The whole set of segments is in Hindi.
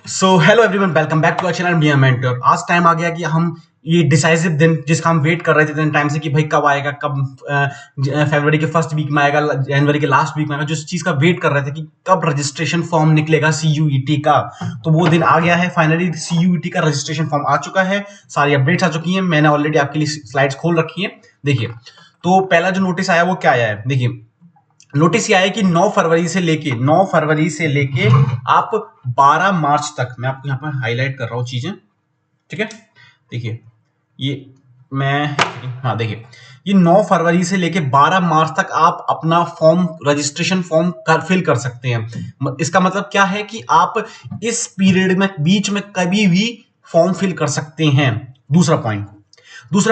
So hello everyone, welcome back to our channel मिया मेंटर। आज टाइम आ गया कि हम ये डिसाइसिव दिन जिसका हम वेट कर रहे थे इतने टाइम से कि भाई कब आएगा, कब फरवरी के फर्स्ट वीक में आएगा, जनवरी के लास्ट वीक में आएगा, जिस चीज का वेट कर रहे थे कि कब रजिस्ट्रेशन फॉर्म निकलेगा सीयूईटी का। तो वो दिन आ गया है, फाइनली सीयूईटी का रजिस्ट्रेशन फॉर्म आ चुका है, सारी अपडेट्स आ चुकी हैं, मैंने ऑलरेडी आपके लिए स्लाइड्स खोल रखी है। देखिए, तो पहला जो नोटिस आया वो क्या आया है, देखिए नोटिस ये आया कि 9 फरवरी से लेके आप 12 मार्च तक, मैं आपको यहाँ पर हाईलाइट कर रहा हूँ चीजें, ठीक है। देखिए ये मैं हाँ देखिए, ये 9 फरवरी से लेके 12 मार्च तक आप अपना फॉर्म, रजिस्ट्रेशन फॉर्म फिल कर सकते हैं। इसका मतलब क्या है कि आप इस पीरियड में बीच में कभी भी फॉर्म फिल कर सकते हैं। दूसरा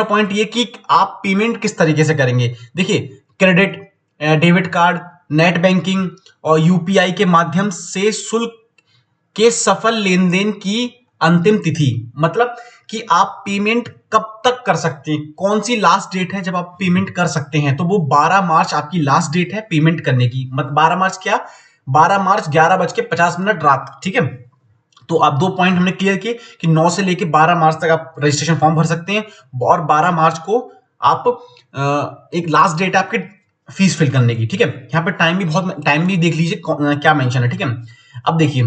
पॉइंट ये कि आप पेमेंट किस तरीके से करेंगे। देखिए, credit, debit card, net banking और यूपीआई के माध्यम से शुल्क के सफल लेन देन की अंतिम तिथि, मतलब कि आप पेमेंट कब तक कर सकते हैं, कौन सी लास्ट डेट है जब आप पेमेंट कर सकते हैं, तो वो 12 मार्च आपकी लास्ट डेट है पेमेंट करने की। मतलब 12 मार्च क्या, 12 मार्च 11:50 रात, ठीक है। तो आप दो पॉइंट हमने क्लियर किए कि 9 से लेके 12 मार्च तक आप रजिस्ट्रेशन फॉर्म भर सकते हैं और 12 मार्च को आप एक लास्ट डेट है आपके फीस फिल करने की, ठीक है। यहाँ पे टाइम भी देख लीजिए क्या मेंशन है, ठीक है। अब देखिए,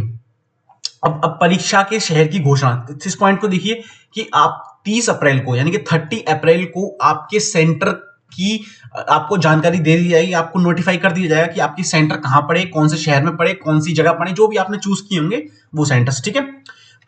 अब परीक्षा के शहर की घोषणा, इस पॉइंट को देखिए कि आप 30 अप्रैल को यानी कि 30 अप्रैल को आपके सेंटर की आपको जानकारी दे दी जाएगी, आपको नोटिफाई कर दिया जाएगा कि आपकी सेंटर कहां पड़े, कौन से शहर में पड़े, कौन सी जगह पड़े, जो भी आपने चूज किए होंगे वो सेंटर्स, ठीक है।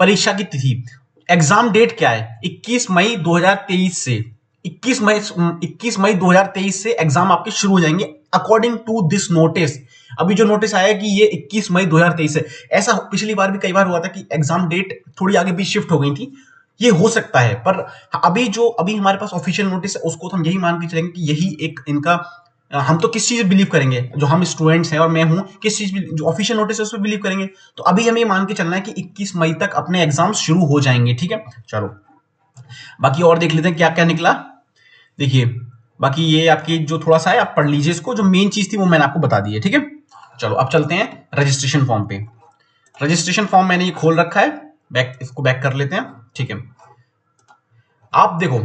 परीक्षा की तिथि, एग्जाम डेट क्या है, 21 मई 2023 से 21 मई 2023 से एग्जाम आपके शुरू हो जाएंगे अकॉर्डिंग टू दिस नोटिस। अभी जो नोटिस आया कि ये 21 मई 2023 है, ऐसा पिछली बार भी कई बार हुआ था कि एग्जाम डेट थोड़ी आगे भी शिफ्ट हो गई थी, ये हो सकता है। पर अभी हमारे पास ऑफिशियल नोटिस है उसको तो हम यही मान के चलेंगे कि यही एक इनका, हम तो किस चीज बिलीव करेंगे, जो हम स्टूडेंट्स हैं और मैं हूं, किस चीज जो ऑफिशियल नोटिस है उस पर बिलीव करेंगे। तो अभी हमें मान के चलना है कि 21 मई तक अपने एग्जाम शुरू हो जाएंगे, ठीक है। चलो बाकी और देख लेते हैं क्या क्या निकला। देखिए, बाकी ये आपकी जो थोड़ा सा है आप पढ़ लीजिए इसको, जो मेन चीज थी वो मैंने आपको बता दी है, ठीक है। चलो अब चलते हैं रजिस्ट्रेशन फॉर्म पे। रजिस्ट्रेशन फॉर्म मैंने ये खोल रखा है, इसको बैक कर लेते हैं, ठीक है। आप देखो,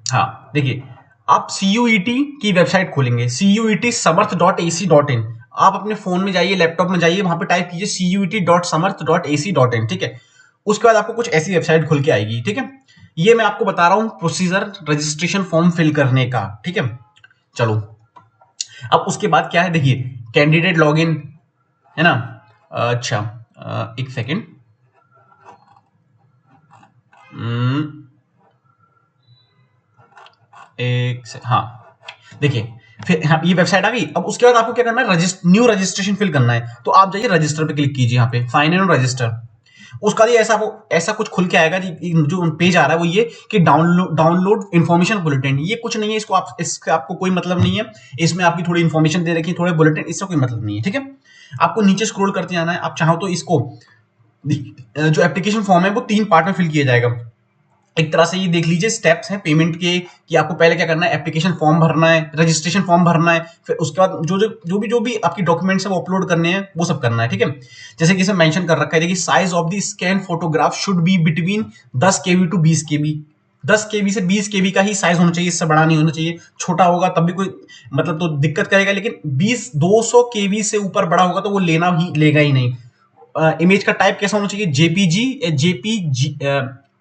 हाँ देखिए, आप सीयूईटी की वेबसाइट खोलेंगे, CUET-samarth.ac.in। आप अपने फोन में जाइए, लैपटॉप में जाइए, वहां पे टाइप कीजिए CUET.samarth.ac.in, ठीक है। उसके बाद आपको कुछ ऐसी वेबसाइट खुल के आएगी, ठीक है। ये मैं आपको बता रहा हूं प्रोसीजर रजिस्ट्रेशन फॉर्म फिल करने का, ठीक है। चलो अब उसके बाद क्या है, देखिए कैंडिडेट लॉगिन है ना। अच्छा, एक सेकेंड, हाँ देखिए, फिर हाँ, ये वेबसाइट आ गई। अब उसके बाद आपको क्या करना है, न्यू रजिस्ट्रेशन फिल करना है। तो आप जाइए रजिस्टर पे क्लिक कीजिए, यहाँ पे फाइंड एंड रजिस्टर। उसका लिए ऐसा कुछ खुल के आएगा जी, जो पेज आ रहा है वो ये कि डाउनलोड इन्फॉर्मेशन बुलेटिन। ये कुछ नहीं है, इसका आपको कोई मतलब नहीं है, इसमें आपकी थोड़ी इन्फॉर्मेशन दे रखी है, थोड़े बुलेटिन, इससे कोई मतलब नहीं है, ठीक है। आपको नीचे स्क्रॉल करते जाना है, आप चाहो तो इसको जो एप्लीकेशन फॉर्म है वो 3 पार्ट में फिल किया जाएगा। एक तरह से ये देख लीजिए स्टेप्स हैं पेमेंट के, कि आपको पहले क्या करना है, एप्लीकेशन फॉर्म भरना है, रजिस्ट्रेशन फॉर्म भरना है, फिर उसके बाद जो भी आपकी डॉक्यूमेंट्स है वो अपलोड करने हैं, वो सब करना है, ठीक है। जैसे कि इसमें मेंशन कर रखा है, देखिए size of the scan photograph should be between 10 KB to 20 KB। 10 KB से 20 KB का ही साइज होना चाहिए, इससे बड़ा नहीं होना चाहिए। छोटा होगा तब भी कोई मतलब तो दिक्कत करेगा, लेकिन 200 KB से ऊपर बड़ा होगा तो वो लेगा ही नहीं। इमेज का टाइप कैसा होना चाहिए, जेपीजी,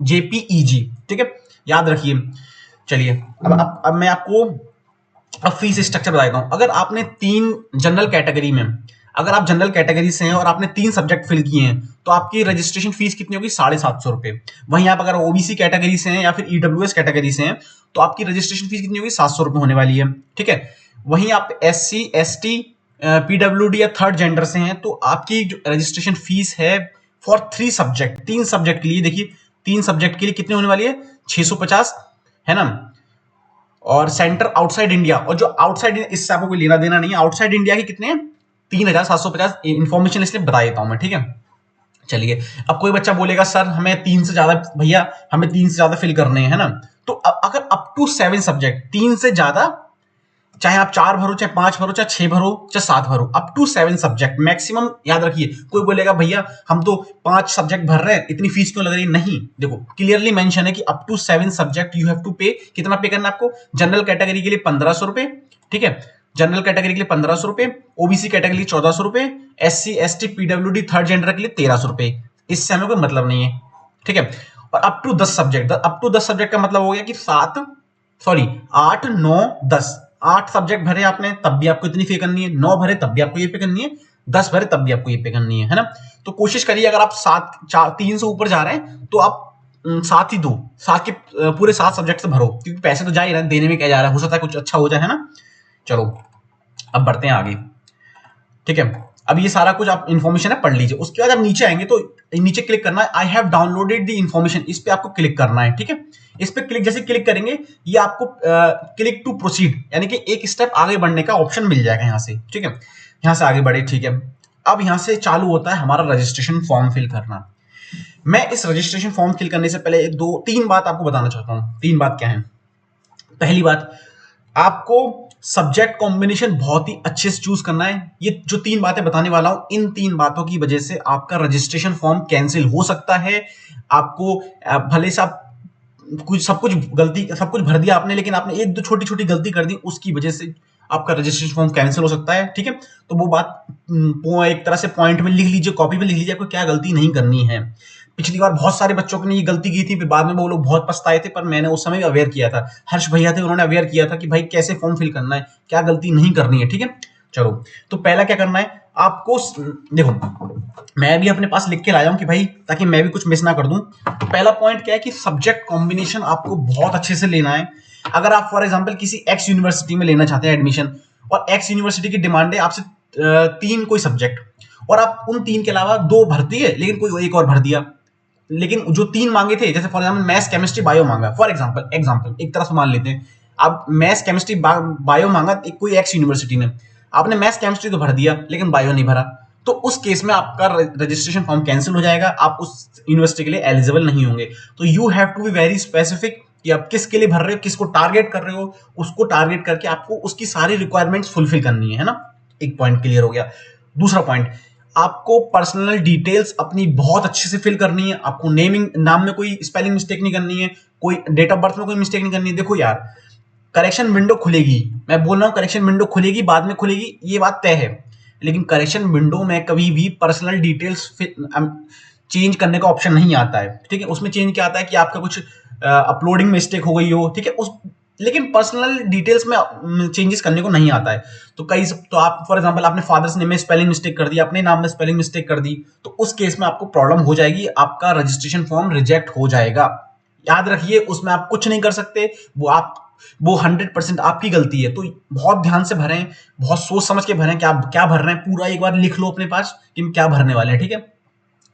जेपीईजी, ठीक है, याद रखिए। चलिए अब मैं आपको अब फीस स्ट्रक्चर बता देता हूं। अगर आपने 3 जनरल कैटेगरी में, अगर आप जनरल कैटेगरी से हैं और आपने 3 सब्जेक्ट फिल किए हैं तो आपकी रजिस्ट्रेशन फीस कितनी होगी, 750 रुपए। वहीं आप अगर ओबीसी कैटेगरी से हैं या फिर ईडब्ल्यूएस कैटेगरी से हैं तो आपकी रजिस्ट्रेशन फीस कितनी होगी, 700 रुपए होने वाली है, ठीक है। वहीं आप SC ST पीडब्ल्यूडी या थर्ड जेंडर से हैं तो आपकी जो रजिस्ट्रेशन फीस है फॉर 3 सब्जेक्ट, 3 सब्जेक्ट के लिए, देखिए 3 सब्जेक्ट के लिए कितने होने वाली है, 650 है ना। और सेंटर आउटसाइड इंडिया, और जो आउटसाइड, इससे आपको कोई लेना देना नहीं है, आउटसाइड इंडिया के कितने हैं, 3750। इंफॉर्मेशन इसलिए बता देता हूं मैं, ठीक है। चलिए, अब कोई बच्चा बोलेगा सर हमें 3 से ज्यादा, भैया हमें 3 से ज्यादा फिल करने हैं, है ना। तो अगर अप टू 7 सब्जेक्ट, 3 से ज्यादा चाहे आप 4 भरो, चाहे 5 भरो, चाहे 6 भरो, चाहे 7 भरो, अप टू 7 सब्जेक्ट मैक्सिमम। याद रखिए, कोई बोलेगा भैया हम तो 5 सब्जेक्ट भर रहे हैं, इतनी फीस क्यों लग रही है? नहीं, देखो क्लियरली मेंशन है कि up to 7 subject you have to pay. कितना पे करना है आपको? जनरल कैटेगरी के लिए 1500 रुपए, ठीक है, जनरल कैटेगरी के लिए 1500 रुपए, ओबीसी कैटेगरी के लिए 1400 रुपए, SC ST PWD third gender के लिए 1300 रुपए। इससे हमें कोई मतलब नहीं है, ठीक है। और up to 10 subject, up to 10 subject का मतलब हो गया कि 8 9 10, 8 सब्जेक्ट भरे आपने तब भी आपको इतनी पे करनी है, 9 भरे तब भी आपको ये पे करनी है, 10 भरे तब भी आपको ये पे करनी है ना। तो कोशिश करिए, अगर आप 3 से ऊपर जा रहे हैं तो आप 7 ही दो, 7 के पूरे 7 सब्जेक्ट से भरो, क्योंकि पैसे तो जा ही रहे हैं, देने में क्या जा रहा है, हो सकता है कुछ अच्छा हो जाए, है ना। चलो अब बढ़ते हैं आगे, ठीक है। अब ये सारा कुछ आप इन्फॉर्मेशन है पढ़ लीजिए। उसके बाद आप नीचे आएंगे तो नीचे क्लिक करना है, I have downloaded the information, इस पे आपको क्लिक करना है, ठीक है। इस पे क्लिक जैसे क्लिक करेंगे, ये आपको क्लिक टू प्रोसीड यानी कि एक स्टेप आगे बढ़ने का ऑप्शन मिल जाएगा यहाँ से, ठीक है। यहाँ से आगे बढ़े, ठीक है। अब यहाँ से चालू होता है हमारा रजिस्ट्रेशन फॉर्म फिल करना। मैं इस रजिस्ट्रेशन फॉर्म फिल करने से पहले 2-3 बात आपको बताना चाहता हूँ। 3 बात क्या है? पहली बात, आपको सब्जेक्ट कॉम्बिनेशन बहुत ही अच्छे से चूज करना है। ये जो 3 बातें बताने वाला हूं, इन 3 बातों की वजह से आपका रजिस्ट्रेशन फॉर्म कैंसिल हो सकता है। आपको भले से आप सब कुछ भर दिया आपने, लेकिन आपने 1-2 छोटी-छोटी गलती कर दी, उसकी वजह से आपका रजिस्ट्रेशन फॉर्म कैंसिल हो सकता है, ठीक है। तो वो बात एक तरह से पॉइंट में लिख लीजिए, कॉपी में लिख लीजिए, आपको क्या गलती नहीं करनी है। पिछली बार बहुत सारे बच्चों ने ये गलती की थी, फिर बाद में वो लोग बहुत पछताए थे, पर मैंने उस समय भी अवेयर किया था। हर्ष भैया थे, उन्होंने अवेयर किया था कि भाई कैसे फॉर्म फिल करना है, क्या गलती नहीं करनी है, ठीक है। चलो, तो पहला क्या करना है आपको, देखो मैं भी अपने पास लिख के लाया हूं कि भाई ताकि मैं भी कुछ मिस ना कर दूं। तो पहला पॉइंट क्या है कि सब्जेक्ट कॉम्बिनेशन आपको बहुत अच्छे से लेना है। अगर आप फॉर एग्जांपल किसी एक्स यूनिवर्सिटी में लेना चाहते हैं एडमिशन, और एक्स यूनिवर्सिटी की डिमांड है आपसे 3 कोई सब्जेक्ट, और आप उन 3 के अलावा 2 भरती है, लेकिन कोई एक और भर दिया, लेकिन जो 3 मांगे थे, जैसे for example maths chemistry bio मांगा, फॉर एग्जांपल एक तरह से मान लेते हैं, आप मैथ्स केमिस्ट्री बायो मांगा एक कोई एक्स यूनिवर्सिटी ने, आपने मैथ्स केमिस्ट्री तो भर दिया लेकिन बायो नहीं भरा, तो उस केस में आपका रजिस्ट्रेशन फॉर्म कैंसिल हो जाएगा, आप उस यूनिवर्सिटी के लिए एलिजिबल नहीं होंगे। तो you have to be very specific कि आप किसके लिए भर रहे हो, किसको टारगेट कर रहे हो, उसको टारगेट करके आपको उसकी सारी रिक्वायरमेंट्स फुलफिल करनी है ना। एक पॉइंट क्लियर हो गया। दूसरा पॉइंट, आपको पर्सनल डिटेल्स अपनी बहुत अच्छे से फिल करनी है। आपको नाम में कोई स्पेलिंग मिस्टेक नहीं करनी है, कोई डेट ऑफ बर्थ में कोई मिस्टेक नहीं करनी है। देखो यार, करेक्शन विंडो खुलेगी, मैं बोल रहा हूँ करेक्शन विंडो खुलेगी, बाद में खुलेगी, ये बात तय है, लेकिन करेक्शन विंडो में कभी भी पर्सनल डिटेल्स चेंज करने का ऑप्शन नहीं आता है, ठीक है। उसमें चेंज क्या आता है कि आपका कुछ अपलोडिंग मिस्टेक हो गई हो, ठीक है, लेकिन पर्सनल डिटेल्स में चेंजेस करने को नहीं आता है। तो आप फॉर एग्जांपल आपने फादर्स नेम में स्पेलिंग मिस्टेक कर दी, अपने नाम में स्पेलिंग मिस्टेक कर दी, तो उस केस में आपको प्रॉब्लम हो जाएगी, आपका रजिस्ट्रेशन फॉर्म रिजेक्ट हो जाएगा। याद रखिए, उसमें आप कुछ नहीं कर सकते, वो 100% आपकी गलती है। तो बहुत ध्यान से भरें, बहुत सोच समझ के भरें कि आप क्या भर रहे हैं, पूरा एक बार लिख लो अपने पास कि हम क्या भरने वाले हैं, ठीक है।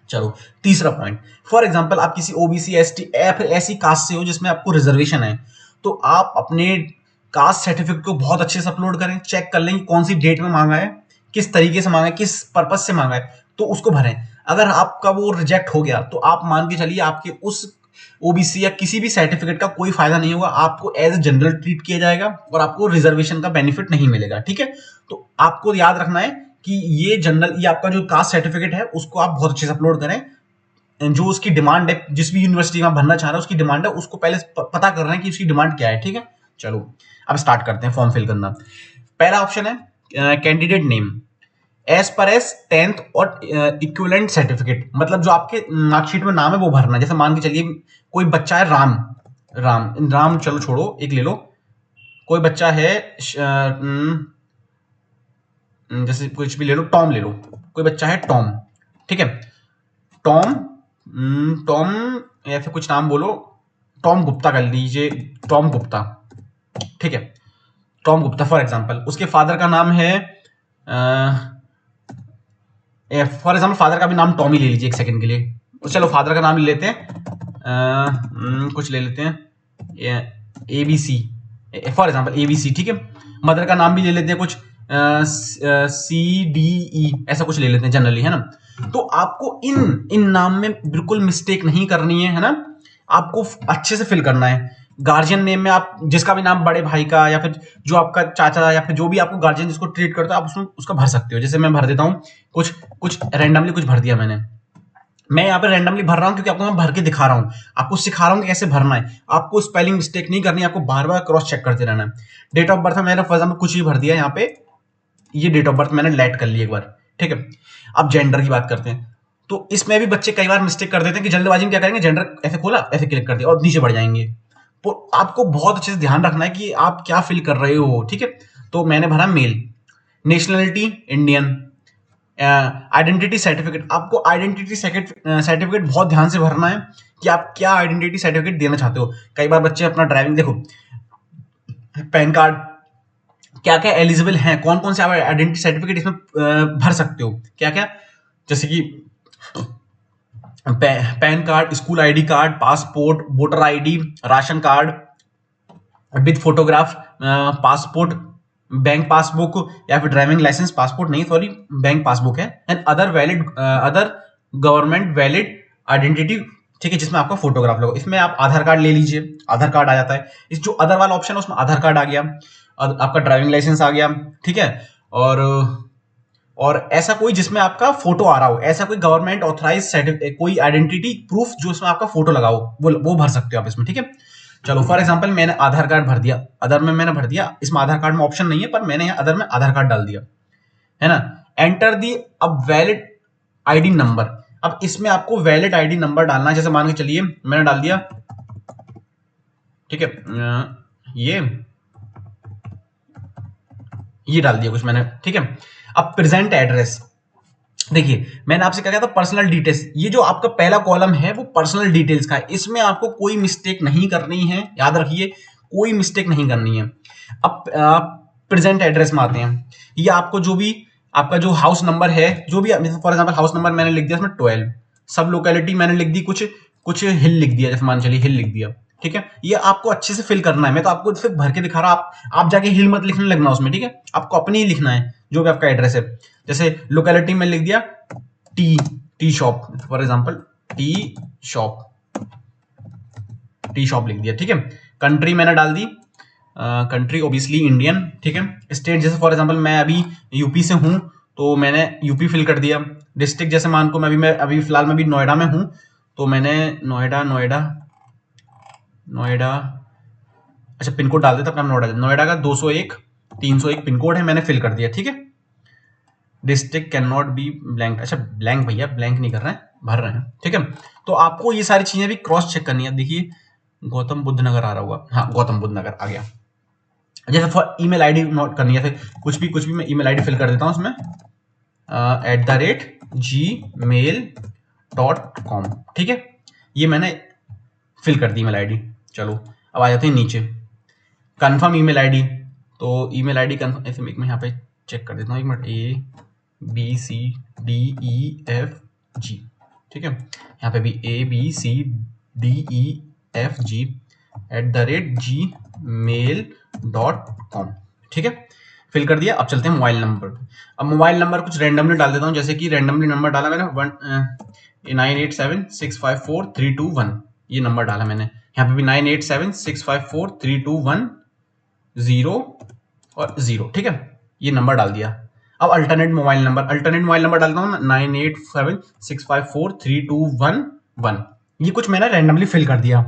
चलो, तीसरा पॉइंट, फॉर एग्जांपल आप किसी ओबीसी एसटी ऐसी कास्ट से हो जिसमें आपको रिजर्वेशन है, तो आप अपने कास्ट सर्टिफिकेट को बहुत अच्छे से अपलोड करें, चेक कर लें कि कौन सी डेट में मांगा है, किस तरीके से मांगा है, किस पर्पज से मांगा है, तो उसको भरें। अगर आपका वो रिजेक्ट हो गया तो आप मान के चलिए आपके उस ओबीसी या किसी भी सर्टिफिकेट का कोई फायदा नहीं होगा, आपको एज ए जनरल ट्रीट किया जाएगा और आपको रिजर्वेशन का बेनिफिट नहीं मिलेगा, ठीक है। तो आपको याद रखना है कि ये आपका जो कास्ट सर्टिफिकेट है उसको आप बहुत अच्छे से अपलोड करें। जो उसकी डिमांड है, जिस भी यूनिवर्सिटी में भरना चाह रहा है उसकी डिमांड है, उसको पहले पता कर रहे हैं कि उसकी डिमांड क्या है, ठीक है। चलो अब स्टार्ट करते हैं फॉर्म फिल करना। पहला ऑप्शन है candidate name as per as 10th और इक्विवेलेंट सर्टिफिकेट, मतलब जो आपके मार्कशीट में नाम है वो भरना। जैसे मान के चलिए कोई बच्चा है राम, चलो छोड़ो, एक ले लो, कोई बच्चा है जैसे कुछ भी ले लो, टॉम ले लो, कोई बच्चा है टॉम, ठीक है, टॉम या फिर कुछ नाम बोलो, टॉम गुप्ता कर लीजिए, टॉम गुप्ता, ठीक है, टॉम गुप्ता फॉर एग्जांपल। उसके फादर का नाम है फॉर एग्जांपल फादर का भी नाम टॉमी ले लीजिए एक सेकंड के लिए, चलो फादर का नाम ले लेते हैं, कुछ ले लेते हैं ABC फॉर एग्जांपल ABC, ठीक है। मदर का नाम भी ले लेते हैं कुछ CDE ऐसा कुछ ले लेते हैं जनरली, है ना। तो आपको इन नाम में बिल्कुल मिस्टेक नहीं करनी है ना, आपको अच्छे से फिल करना है। गार्जियन नेम में आप जिसका भी नाम, बड़े भाई का या फिर जो आपका चाचा या फिर जो भी आपको गार्जियन जिसको ट्रीट करता है, आप उसमें उसका भर सकते हो। जैसे मैं भर देता हूँ कुछ कुछ रैंडमली कुछ भर दिया मैंने। मैं यहाँ पे रैंडमली भर रहा हूँ क्योंकि आपको मैं भर के दिखा रहा हूँ, आपको सिखा रहा हूँ कि कैसे भरना है। आपको स्पेलिंग मिस्टेक नहीं करनी है, आपको बार बार क्रॉस चेक करते रहना है। डेट ऑफ बर्थ मैंने फॉर एग्जाम्पल कुछ भी भर दिया यहाँ पे, ये डेट ऑफ बर्थ मैंने लेट कर ली एक बार, ठीक है। अब जेंडर की बात करते हैं, तो इसमें भी बच्चे कई बार मिस्टेक कर देते हैं कि जल्दबाजी में क्या करेंगे, जेंडर ऐसे खोला, ऐसे क्लिक कर दिया और नीचे बढ़ जाएंगे। तो आपको बहुत अच्छे से ध्यान रखना है कि आप क्या फिल कर रहे हो, ठीक है। तो मैंने भरा male, nationality Indian, identity certificate, आपको आइडेंटिटी सर्टिफिकेट बहुत ध्यान से भरना है कि आप क्या आइडेंटिटी सर्टिफिकेट देना चाहते हो। कई बार बच्चे अपना ड्राइविंग, देखो पैन कार्ड, क्या क्या एलिजिबल हैं, कौन कौन से आप आइडेंटिटी सर्टिफिकेट इसमें भर सकते हो, क्या क्या, जैसे कि pan card, school ID card, passport, voter ID, ration card with photograph, passport, bank passbook या फिर ड्राइविंग लाइसेंस, पासपोर्ट नहीं सॉरी बैंक पासबुक है, and other valid other government valid identity, ठीक है, जिसमें आपका फोटोग्राफ लगा। इसमें आप आधार कार्ड ले लीजिए, आधार कार्ड आ जाता है। इस जो अदर वाला ऑप्शन है उसमें आधार कार्ड आ गया, आपका ड्राइविंग लाइसेंस आ गया, ठीक है। और ऐसा कोई जिसमें आपका फोटो आ रहा हो, ऐसा कोई गवर्नमेंट ऑथराइज सर्टिफिकेट, कोई आइडेंटिटी प्रूफ जो इसमें आपका फोटो लगा हो, वो भर सकते हो आप इसमें, ठीक है। चलो फॉर एग्जांपल मैंने आधार कार्ड भर दिया, अदर में मैंने भर दिया, इसमें आधार कार्ड में ऑप्शन नहीं है पर मैंने यहाँ अदर में आधार कार्ड डाल दिया, है ना। एंटर दी अब वैलिड आईडी नंबर, अब इसमें आपको वैलिड आईडी नंबर डालना है। जैसे मान के चलिए मैंने डाल दिया, ठीक है, ये डाल दिया कुछ मैंने, ठीक है। अब प्रेजेंट एड्रेस, देखिए मैंने आपसे क्या कहा था, पर्सनल डिटेल्स, ये जो आपका पहला कॉलम है वो पर्सनल डिटेल्स का है, इसमें आपको कोई मिस्टेक नहीं करनी है, याद रखिए कोई मिस्टेक नहीं करनी है। अब प्रेजेंट एड्रेस में आते हैं, ये आपको जो भी आपका जो हाउस नंबर है, जो भी फॉर एग्जांपल हाउस नंबर मैंने लिख दिया इसमें 12, सब लोकेलिटी मैंने लिख दी, कुछ कुछ हिल लिख दिया, जैसे मान चलिए हिल लिख दिया, ठीक है। ये आपको अच्छे से फिल करना है, मैं तो आपको सिर्फ भर के दिखा रहा हूं, आप जाके हिल मत लिखने लगना उसमें, ठीक है। आपको अपनी ही लिखना है जो भी आपका एड्रेस है। जैसे लोकेलिटी में लिख दिया tea shop, for example tea shop लिख दिया, ठीक है। कंट्री मैंने डाल दी, कंट्री ओबियसली इंडियन, ठीक है। स्टेट जैसे फॉर एग्जांपल मैं अभी यूपी से हूं तो मैंने यूपी फिल कर दिया। डिस्ट्रिक्ट जैसे मान को मैं अभी फिलहाल मैं भी नोएडा में हूं तो मैंने नोएडा अच्छा पिन कोड डाल देता अपना, नोएडा का 201 301 पिन कोड है, मैंने फिल कर दिया, ठीक है। District can not be blank, अच्छा ब्लैंक भैया, ब्लैंक नहीं कर रहे हैं, भर रहे हैं, ठीक है। तो आपको ये सारी चीजें भी क्रॉस चेक करनी है। देखिए गौतम बुद्ध नगर आ रहा होगा, हाँ गौतम बुद्ध नगर आ गया। जैसे फॉर ईमेल आईडी नोट करनी है, फिर कुछ भी मैं ईमेल आईडी फिल कर देता हूँ उसमें, @gmail.com, ठीक है। ये मैंने फिल कर दी ईमेल आईडी। चलो अब आ जाते हैं नीचे, कंफर्म ईमेल आईडी। तो ईमेल आईडी कंफर्म, ऐसे मैं यहाँ पे चेक कर देता हूँ, एक मिनट, ABCDEFG, ठीक है। यहाँ पे भी ABCDEFG @gmail.com, ठीक है, फिल कर दिया। अब चलते हैं मोबाइल नंबर। अब मोबाइल नंबर कुछ रैंडमली डाल देता हूँ, जैसे कि रैंडमली नंबर डाला मैंने 987654321, ये नंबर डाला मैंने। यहाँ पे भी 987654321 और 0, ठीक है, ये नंबर डाल दिया। अब अल्टरनेट मोबाइल नंबर डालता हूँ 987654321, ये कुछ मैंने रैंडमली फिल कर दिया।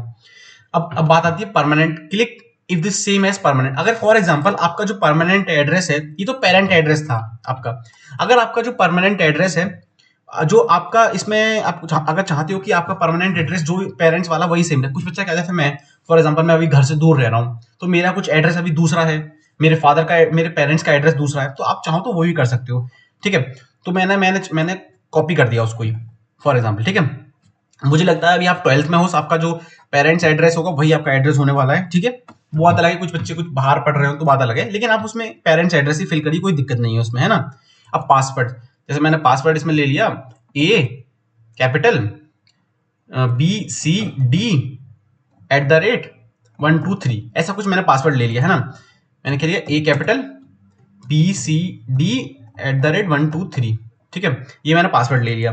अब बात आती है permanent, click if this same as permanent. अगर फॉर एग्जांपल आपका जो परमानेंट एड्रेस है, ये तो पेरेंट एड्रेस था आपका, अगर आपका जो परमानेंट एड्रेस है, जो आपका इसमें आप अगर चाहते हो कि आपका परमानेंट एड्रेस जो पेरेंट्स वाला वही सेम है, कुछ बच्चा कहता है मैं फॉर एग्जांपल मैं अभी घर से दूर रह रहा हूँ तो मेरा कुछ एड्रेस अभी दूसरा है, मेरे पेरेंट्स का एड्रेस दूसरा है, तो आप चाहो तो वो भी कर सकते हो, ठीक है। तो मैंने कॉपी कर दिया उसको ही फॉर एग्जाम्पल, ठीक है। मुझे लगता है अभी आप 12th में हो, आपका जो पेरेंट्स एड्रेस होगा वही आपका एड्रेस होने वाला है, ठीक है। वो बात अलग है, कुछ बच्चे कुछ बाहर पढ़ रहे हो तो बात अलग है, लेकिन आप उसमें पेरेंट्स एड्रेस ही फिल करिए, कोई दिक्कत नहीं है उसमें, है ना। अब पासवर्ड, जैसे मैंने पासवर्ड इसमें ले लिया A कैपिटल BCD@123, ऐसा कुछ मैंने पासवर्ड ले लिया, है ना। मैंने कह लिया A कैपिटल BCD@123, ठीक है, ये मैंने पासवर्ड ले लिया।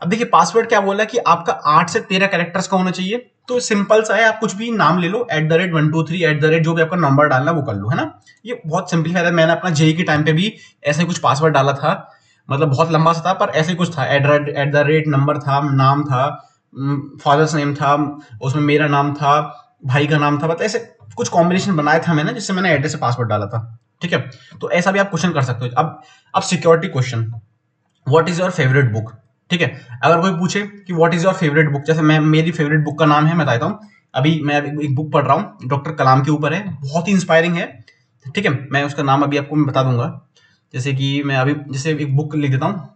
अब देखिए पासवर्ड क्या बोला कि आपका 8 से 13 कैरेक्टर्स का होना चाहिए, तो सिंपल सा है, आप कुछ भी नाम ले लो, @123 जो भी आपका नंबर डालना वो कर लो, है ना। ये बहुत सिंपलीफाइड है। मैंने अपना जेई के टाइम पे भी ऐसे ही कुछ पासवर्ड डाला था, मतलब बहुत लंबा सा था पर ऐसे ही कुछ था, @ नंबर था, नाम था, फादर्स नेम था, उसमें मेरा नाम था, भाई का नाम था, मतलब ऐसे कुछ कॉम्बिनेशन बनाया था मैंने, जिससे मैंने एड्रेस से पासवर्ड डाला था। ठीक है, तो ऐसा भी आप क्वेश्चन कर सकते हो। अब security question, what is your favourite book. ठीक है, अगर कोई पूछे कि what is your favourite book, जैसे मैं, मेरी फेवरेट बुक का नाम है, मैं बताता हूँ। अभी मैं एक बुक पढ़ रहा हूँ, डॉक्टर कलाम के ऊपर है, बहुत ही इंस्पायरिंग है। ठीक है, मैं उसका नाम अभी आपको मैं बता दूंगा। जैसे कि मैं अभी जैसे एक बुक लिख देता हूँ,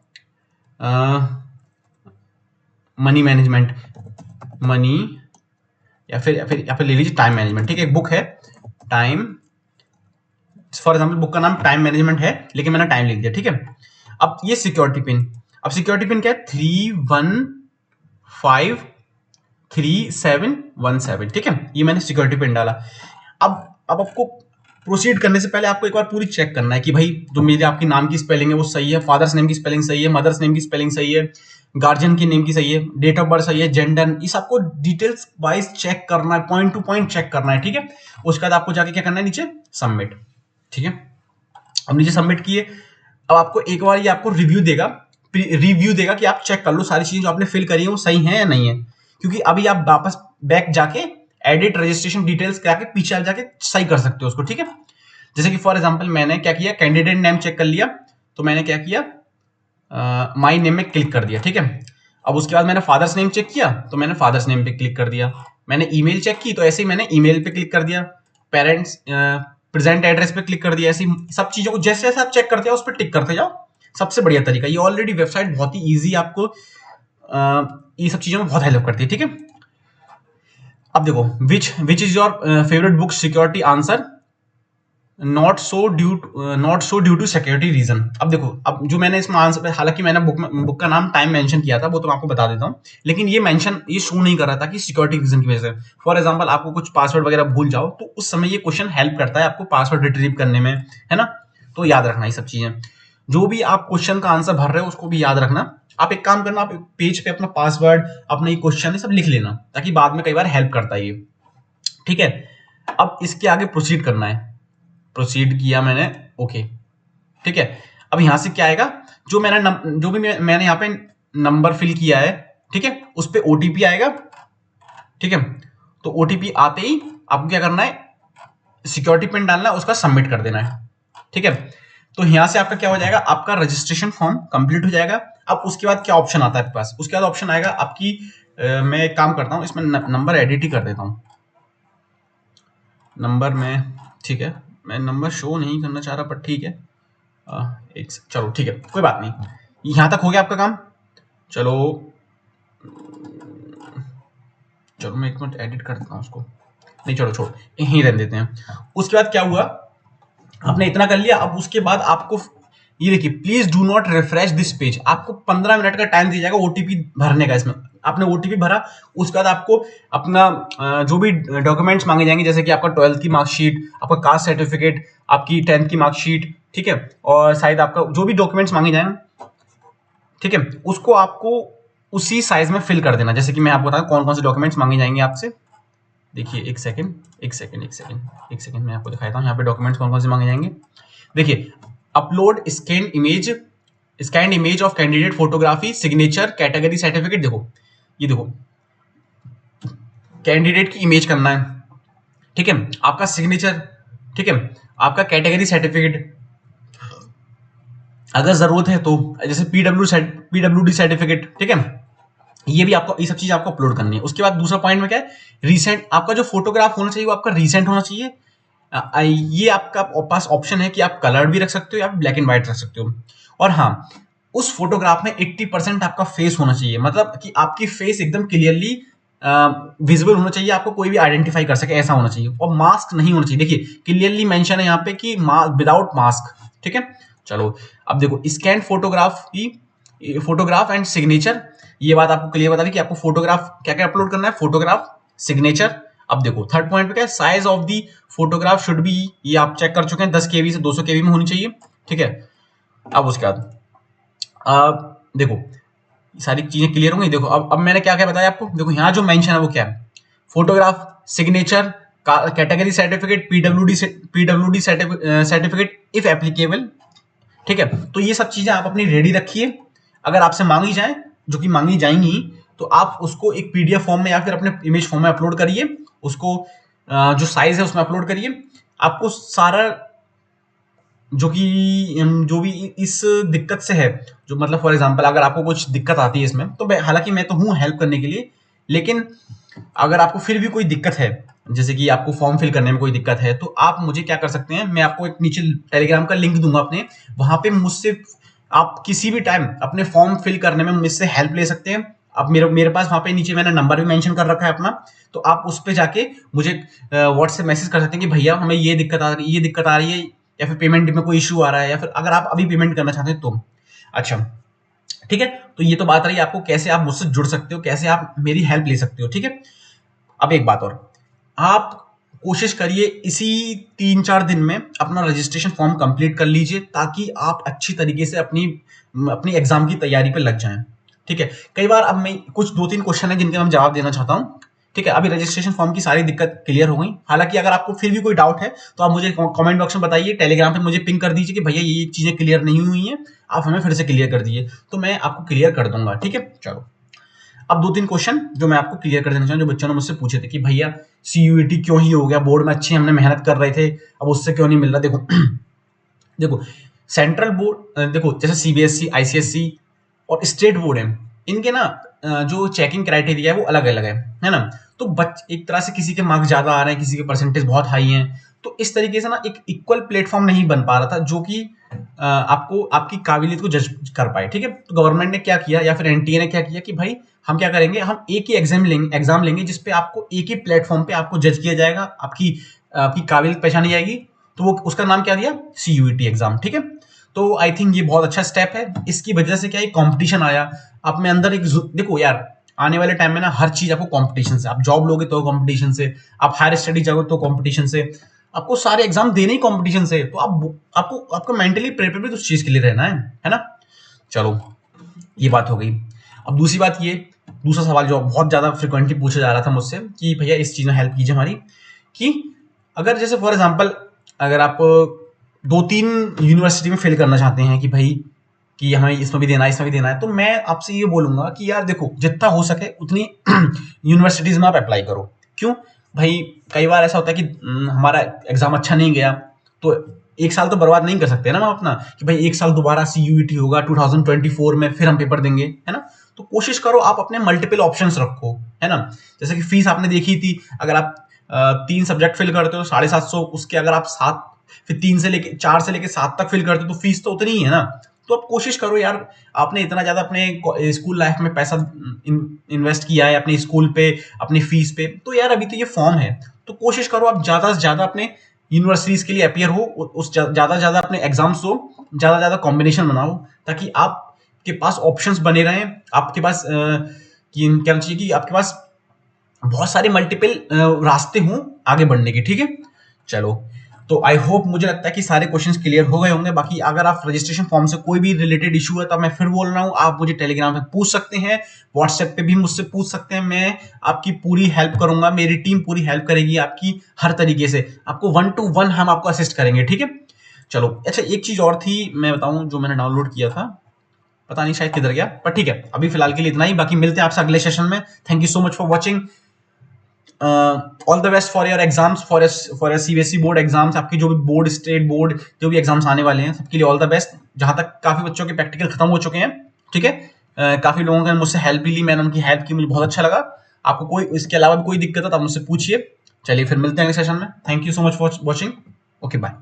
मनी मैनेजमेंट, मनी, या फिर ले लीजिए टाइम मैनेजमेंट। ठीक है, एक बुक है टाइम, फॉर एग्जाम्पल बुक का नाम टाइम मैनेजमेंट है, लेकिन मैंने टाइम लिख दिया। ठीक है, अब ये सिक्योरिटी पिन, अब सिक्योरिटी पिन क्या है, 31531717। ठीक है, ये मैंने सिक्योरिटी पिन डाला। अब आपको प्रोसीड करने से पहले आपको एक बार पूरी चेक करना है कि भाई जो मेरे आपके नाम की स्पेलिंग है वो सही है, फादर्स नेम की स्पेलिंग सही है, मदर्स नेम की स्पेलिंग सही है, गार्जियन की नेम की सही है, डेट ऑफ बर्थ सही है, जेंडर, इस आपको डिटेल्स वाइज चेक करना है, पॉइंट टू पॉइंट चेक करना है। ठीक है, उसके बाद आपको जाके क्या करना है, नीचे सबमिट। ठीक है, अब नीचे सबमिट किए, अब आपको एक बार ये आपको रिव्यू देगा कि आप चेक कर लो सारी चीजें जो आपने फिल करी है वो सही है या नहीं है, क्योंकि अभी आप वापस बैक जाके एडिट रजिस्ट्रेशन डिटेल्स करके पीछे जाके सही कर सकते हो उसको। ठीक है, जैसे कि फॉर एग्जांपल मैंने क्या किया, कैंडिडेट नेम चेक कर लिया, तो मैंने क्या किया, माई नेम में क्लिक कर दिया। ठीक है, अब उसके बाद मैंने फादर्स नेम चेक किया, तो मैंने फादर्स नेम पे क्लिक कर दिया। मैंने ईमेल चेक की, तो ऐसे ही मैंने ईमेल पे क्लिक कर दिया। पेरेंट्स प्रेजेंट एड्रेस पे क्लिक कर दिया। ऐसी सब चीजों को जैसे जैसे आप चेक करते हो उस पर टिक करते जाओ, सबसे बढ़िया तरीका। ये ऑलरेडी वेबसाइट बहुत ही ईजी, आपको ये सब चीजों में बहुत हेल्प करती है। ठीक है, अब देखो, which is your favourite book security answer, not so due to security reason. अब देखो, अब जो मैंने इसमें आंसर, हालांकि मैंने बुक का नाम टाइम मेंशन किया था, वो तो मैं आपको बता देता हूँ, लेकिन ये शो नहीं कर रहा था कि सिक्योरिटी रीजन की वजह से। फॉर एग्जांपल आपको कुछ पासवर्ड वगैरह भूल जाओ, तो उस समय ये क्वेश्चन हेल्प करता है आपको पासवर्ड रिट्रीव करने में, है ना। तो याद रखना ये सब चीजें, जो भी आप क्वेश्चन का आंसर भर रहे हो उसको भी याद रखना। आप एक काम करना, आप पेज पे अपना पासवर्ड, अपना ये क्वेश्चन है सब लिख लेना, ताकि बाद में कई बार हेल्प करता है ये। ठीक है, अब इसके आगे प्रोसीड करना है, प्रोसीड किया मैंने, ओके। ठीक है, अब यहां से क्या आएगा, जो भी मैंने यहाँ पे नंबर फिल किया है, ठीक है, उस पे ओटीपी आएगा। ठीक है, तो ओटीपी आते ही आपको क्या करना है, सिक्योरिटी पिन डालना है, उसका सबमिट कर देना है। ठीक है, तो यहां से आपका क्या हो जाएगा, आपका रजिस्ट्रेशन फॉर्म कंप्लीट हो जाएगा। अब उसके बाद क्या ऑप्शन आता है आपके पास, उसके बाद ऑप्शन आएगा आपकी, मैं एक काम करता हूं, इसमें नंबर एडिट ही कर देता हूं, नंबर में। ठीक है, मैं नंबर शो नहीं करना चाह रहा, पर ठीक है, चलो ठीक है, कोई बात नहीं, यहां तक हो गया आपका काम। चलो चलो मैं एक मिनट एडिट कर देता हूँ उसको, नहीं चलो छोड़, यहीं रहने देते हैं। उसके बाद क्या हुआ, आपने इतना कर लिया। अब उसके बाद आपको ये देखिए, please do not refresh this page, आपको 15 मिनट का टाइम दिया जाएगा ओटीपी भरने का। इसमें आपने ओटीपी भरा, उसके बाद आपको अपना जो भी डॉक्यूमेंट्स मांगे जाएंगे, जैसे कि आपका 12th की मार्कशीट, आपका कास्ट सर्टिफिकेट, आपकी 10th की मार्कशीट, ठीक है, और शायद आपका जो भी डॉक्यूमेंट्स मांगे जाएंगे, ठीक है, उसको आपको उसी साइज में फिल कर देना। जैसे कि मैं आपको बताऊं कौन कौन से डॉक्यूमेंट्स मांगे जाएंगे आपसे। देखिए एक सेकंड मैं आपको दिखाता हूँ यहाँ पे डॉक्यूमेंट्स कौन कौन से मांगे जाएंगे। देखिए, upload scan image of candidate photography, signature, category certificate. देखो, ये देखो, कैंडिडेट की इमेज करना है, ठीक है, आपका सिग्नेचर, ठीक है, आपका कैटेगरी सर्टिफिकेट, अगर जरूरत है तो जैसे पीडब्ल्यूडी सर्टिफिकेट, ठीक है, ये भी आपको, ये सब चीज आपको अपलोड करनी है। उसके बाद दूसरा पॉइंट में क्या है, रीसेंट, आपका जो फोटोग्राफ होना चाहिए वो आपका रीसेंट होना चाहिए। ये आपका पास ऑप्शन है कि आप कलर भी रख सकते हो या ब्लैक एंड व्हाइट रख सकते हो। और हाँ, उस फोटोग्राफ में 80% आपका फेस होना चाहिए, मतलब कि आपकी फेस एकदम क्लियरली विजिबल होना चाहिए, आपको कोई भी आइडेंटिफाई कर सके, ऐसा होना चाहिए। और मास्क नहीं होना चाहिए। देखिए, क्लियरली मेंशन है यहाँ पे कि विदाउट मास्क। ठीक है, चलो अब देखो, स्कैन फोटोग्राफ एंड सिग्नेचर, ये बात आपको क्लियर बता दी कि आपको फोटोग्राफ क्या क्या अपलोड करना है, फोटोग्राफ, सिग्नेचर। अब देखो थर्ड पॉइंट पे क्या है, size of the photograph should B, ये आप चेक कर चुके हैं, 10 KB से 200 KB में होनी चाहिए। ठीक है, अब उसके बाद देखो सारी चीजें क्लियर हो गई। देखो अब मैंने क्या क्या बताया आपको। देखो यहाँ जो मेंशन है वो क्या है, photograph, signature, category certificate, PWD certificate if applicable. ठीक है, तो ये सब चीजें आप अपनी रेडी रखिए। अगर आपसे मांगी जाए, जो कि मांगी जाएंगी, तो आप उसको एक पीडीएफ फॉर्म में या फिर अपने इमेज फॉर्म में अपलोड करिए, उसको जो साइज है उसमें अपलोड करिए। आपको सारा जो भी इस दिक्कत से है, जो मतलब फॉर एग्जांपल अगर आपको कुछ दिक्कत आती है इसमें, तो हालांकि मैं तो हूँ हेल्प करने के लिए, लेकिन अगर आपको फिर भी कोई दिक्कत है, जैसे कि आपको फॉर्म फिल करने में कोई दिक्कत है, तो आप मुझे क्या कर सकते हैं, मैं आपको एक नीचे टेलीग्राम का लिंक दूंगा अपने, वहां पे मुझसे आप किसी भी टाइम अपने फॉर्म फिल करने में मुझसे हेल्प ले सकते हैं। आप मेरे पास वहां पे नीचे मैंने नंबर भी मेंशन कर रखा है अपना, तो आप उस पे जाके मुझे व्हाट्सएप मैसेज कर सकते हैं कि भैया हमें ये दिक्कत आ रही है, या फिर पेमेंट में कोई इशू आ रहा है, या फिर अगर आप अभी पेमेंट करना चाहते हैं तो। अच्छा, ठीक है, तो ये तो बात रही आपको कैसे आप मुझसे जुड़ सकते हो, कैसे आप मेरी हेल्प ले सकते हो। ठीक है, अब एक बात और, आप कोशिश करिए इसी 3-4 दिन में अपना रजिस्ट्रेशन फॉर्म कंप्लीट कर लीजिए, ताकि आप अच्छी तरीके से अपनी अपनी एग्जाम की तैयारी पे लग जाएं। ठीक है, कई बार अब मैं कुछ 2-3 क्वेश्चन है जिनके मैं जवाब देना चाहता हूँ। ठीक है, अभी रजिस्ट्रेशन फॉर्म की सारी दिक्कत क्लियर हो गई। हालांकि अगर आपको फिर भी कोई डाउट है तो आप मुझे कमेंट बॉक्स में बताइए, टेलीग्राम पे मुझे पिंग कर दीजिए कि भैया ये चीजें क्लियर नहीं हुई हैं, आप हमें फिर से क्लियर कर दीजिए, तो मैं आपको क्लियर कर दूंगा। ठीक है, चलो अब 2-3 क्वेश्चन जो मैं आपको क्लियर कर देना चाहूँ, जो बच्चों ने मुझसे पूछे थे कि भैया सीयूईटी क्यों ही हो गया, बोर्ड में अच्छी हमने मेहनत कर रहे थे, अब उससे क्यों नहीं मिल रहा। देखो देखो, सेंट्रल बोर्ड, देखो जैसे सीबीएसई, आईसीएसई और स्टेट बोर्ड है, इनके ना जो चेकिंग क्राइटेरिया है वो अलग अलग है ना। तो एक तरह से किसी के मार्क्स ज्यादा आ रहे हैं, किसी के परसेंटेज बहुत हाई हैं, तो इस तरीके से ना एक इक्वल प्लेटफॉर्म नहीं बन पा रहा था जो कि आपको आपकी काबिलियत को जज कर पाए। ठीक है, तो गवर्नमेंट ने क्या किया, या फिर एनटीए ने क्या किया कि भाई हम क्या करेंगे, हम एक ही एग्जाम लेंगे जिसपे आपको एक ही प्लेटफॉर्म पे आपको जज किया जाएगा, आपकी आपकी काबिलियत पहचानी जाएगी, तो वो उसका नाम क्या दिया, सीयूईटी एग्जाम। ठीक है, तो आई थिंक ये बहुत अच्छा स्टेप है। इसकी वजह से क्या है, कंपटीशन आया आप में अंदर एक, देखो यार आने वाले टाइम में ना हर चीज आपको कंपटीशन से, आप जॉब लोगे तो कंपटीशन से, आप हायर स्टडी जाओगे तो कंपटीशन से, आपको सारे एग्जाम देने ही कंपटीशन से, तो आपको मेंटली प्रिपेयर भी तो उस चीज के लिए रहना है ना। चलो ये बात हो गई। अब दूसरी बात ये, दूसरा सवाल जो बहुत ज्यादा फ्रिक्वेंटली पूछा जा रहा था मुझसे कि भैया इस चीज में हेल्प कीजिए हमारी, कि अगर जैसे फॉर एग्जांपल अगर आप 2-3 यूनिवर्सिटी में फेल करना चाहते हैं कि भाई कि हमें इसमें भी देना है, इसमें भी देना है, तो मैं आपसे ये बोलूंगा कि यार देखो जितना हो सके उतनी यूनिवर्सिटीज में आप अप्लाई करो। क्यों भाई, कई बार ऐसा होता है कि हमारा एग्जाम अच्छा नहीं गया, तो एक साल तो बर्बाद नहीं कर सकते ना हम अपना, कि भाई एक साल दोबारा सीयूईटी होगा 2024 में, फिर हम पेपर देंगे, है ना। तो कोशिश करो आप अपने मल्टीपल ऑप्शंस रखो, है ना। जैसे कि फीस आपने देखी थी, अगर आप 3 सब्जेक्ट फिल करते हो 750, उसके अगर आप 7 फिर 3 से लेके 4 से लेके 7 तक फिल करते हो तो फीस तो उतनी ही है ना। तो आप कोशिश करो यार, आपने इतना ज्यादा अपने स्कूल लाइफ में पैसा इन्वेस्ट किया है अपने स्कूल पे, अपनी फीस पे, तो यार अभी तो ये फॉर्म है, तो कोशिश करो आप ज्यादा से ज्यादा अपने यूनिवर्सिटीज के लिए अपियर हो, उस ज्यादा से ज्यादा अपने एग्जाम्स हो, ज्यादा से ज्यादा कॉम्बिनेशन बनाओ, ताकि आपके पास ऑप्शंस बने रहें, आपके पास क्या चाहिए कि आपके पास बहुत सारे मल्टीपल रास्ते हों आगे बढ़ने के। ठीक है, चलो तो आई होप, मुझे लगता है कि सारे क्वेश्चंस क्लियर हो गए होंगे। बाकी अगर आप रजिस्ट्रेशन फॉर्म से कोई भी रिलेटेड इशू है तो मैं फिर बोल रहा हूँ, आप मुझे टेलीग्राम पे पूछ सकते हैं, व्हाट्सएप पे भी मुझसे पूछ सकते हैं, मैं आपकी पूरी हेल्प करूंगा, मेरी टीम पूरी हेल्प करेगी आपकी हर तरीके से, आपको 1 to 1 हम आपको असिस्ट करेंगे। ठीक है, चलो अच्छा एक चीज और थी मैं बताऊं, जो मैंने डाउनलोड किया था, पता नहीं शायद किधर गया, पर ठीक है अभी फिलहाल के लिए इतना ही, बाकी मिलते हैं आपसे अगले सेशन में। Thank you so much for watching, all the best for your exams, for CBSE board exams, आपकी जो भी बोर्ड, स्टेट बोर्ड जो भी एग्जाम्स आने वाले हैं सबके लिए ऑल द बेस्ट। जहां तक काफी बच्चों के प्रैक्टिकल खत्म हो चुके हैं, ठीक है, काफी लोगों ने मुझसे हेल्प भी ली, मैंने उनकी हेल्प की, मुझे बहुत अच्छा लगा। आपको कोई इसके अलावा भी कोई दिक्कत है तो आप मुझसे पूछिए। चलिए फिर मिलते हैं अगले सेशन में। Thank you so much for watching, okay bye.